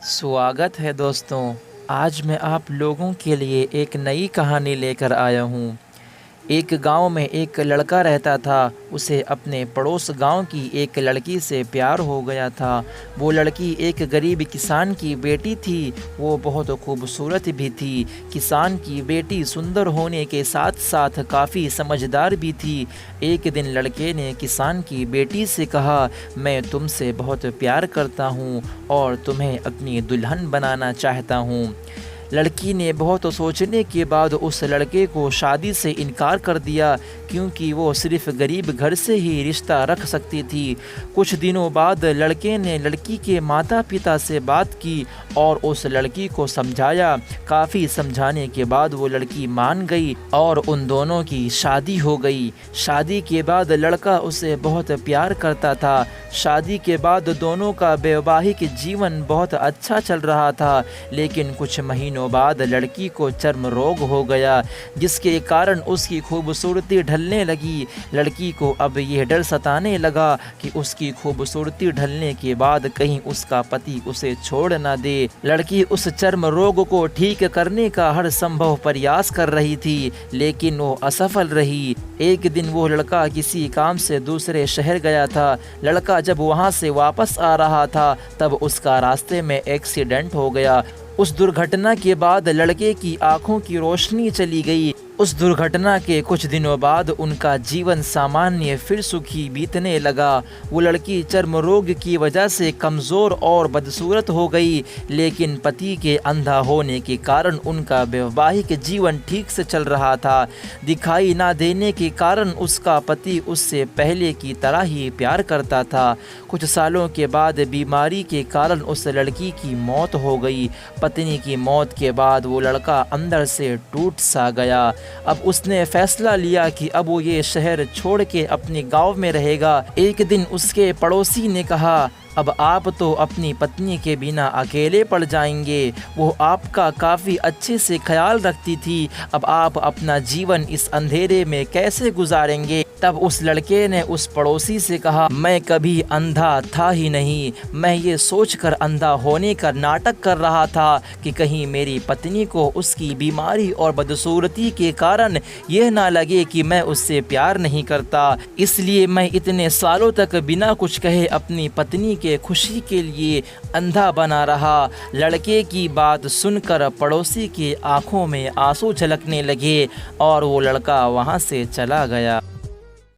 स्वागत है दोस्तों। आज मैं आप लोगों के लिए एक नई कहानी लेकर आया हूँ। एक गांव में एक लड़का रहता था। उसे अपने पड़ोस गांव की एक लड़की से प्यार हो गया था। वो लड़की एक गरीब किसान की बेटी थी। वो बहुत खूबसूरत भी थी। किसान की बेटी सुंदर होने के साथ साथ काफ़ी समझदार भी थी। एक दिन लड़के ने किसान की बेटी से कहा, मैं तुमसे बहुत प्यार करता हूँ और तुम्हें अपनी दुल्हन बनाना चाहता हूँ। लड़की ने बहुत सोचने के बाद उस लड़के को शादी से इनकार कर दिया, क्योंकि वो सिर्फ गरीब घर से ही रिश्ता रख सकती थी। कुछ दिनों बाद लड़के ने लड़की के माता पिता से बात की और उस लड़की को समझाया। काफ़ी समझाने के बाद वो लड़की मान गई और उन दोनों की शादी हो गई। शादी के बाद लड़का उसे बहुत प्यार करता था। शादी के बाद दोनों का वैवाहिक जीवन बहुत अच्छा चल रहा था, लेकिन कुछ महीनों बाद लड़की को चर्म रोग हो गया, जिसके कारण उसकी खूबसूरती ढलने लगी। लड़की को अब यह डर सताने लगा कि उसकी खूबसूरती ढलने के बाद कहीं उसका पति उसे छोड़ न दे। लड़की उस चर्म रोग को ठीक करने का हर संभव प्रयास कर रही थी, लेकिन वो असफल रही। एक दिन वो लड़का किसी काम से दूसरे शहर गया था। लड़का जब वहाँ से वापस आ रहा था, तब उसका रास्ते में एक्सीडेंट हो गया। उस दुर्घटना के बाद लड़के की आंखों की रोशनी चली गई। उस दुर्घटना के कुछ दिनों बाद उनका जीवन सामान्य फिर सुखी बीतने लगा। वो लड़की चर्म रोग की वजह से कमज़ोर और बदसूरत हो गई, लेकिन पति के अंधा होने के कारण उनका वैवाहिक जीवन ठीक से चल रहा था। दिखाई ना देने के कारण उसका पति उससे पहले की तरह ही प्यार करता था। कुछ सालों के बाद बीमारी के कारण उस लड़की की मौत हो गई। पत्नी की मौत के बाद वो लड़का अंदर से टूट सा गया। अब उसने फैसला लिया कि अब वो ये शहर छोड़ के अपने गांव में रहेगा। एक दिन उसके पड़ोसी ने कहा, अब आप तो अपनी पत्नी के बिना अकेले पड़ जाएंगे। वो आपका काफ़ी अच्छे से ख्याल रखती थी। अब आप अपना जीवन इस अंधेरे में कैसे गुजारेंगे? तब उस लड़के ने उस पड़ोसी से कहा, मैं कभी अंधा था ही नहीं। मैं ये सोचकर अंधा होने का नाटक कर रहा था कि कहीं मेरी पत्नी को उसकी बीमारी और बदसूरती के कारण यह ना लगे कि मैं उससे प्यार नहीं करता। इसलिए मैं इतने सालों तक बिना कुछ कहे अपनी पत्नी के खुशी के लिए अंधा बना रहा। लड़के की बात सुनकर पड़ोसी की आंखों में आंसू झलकने लगे और वो लड़का वहाँ से चला गया।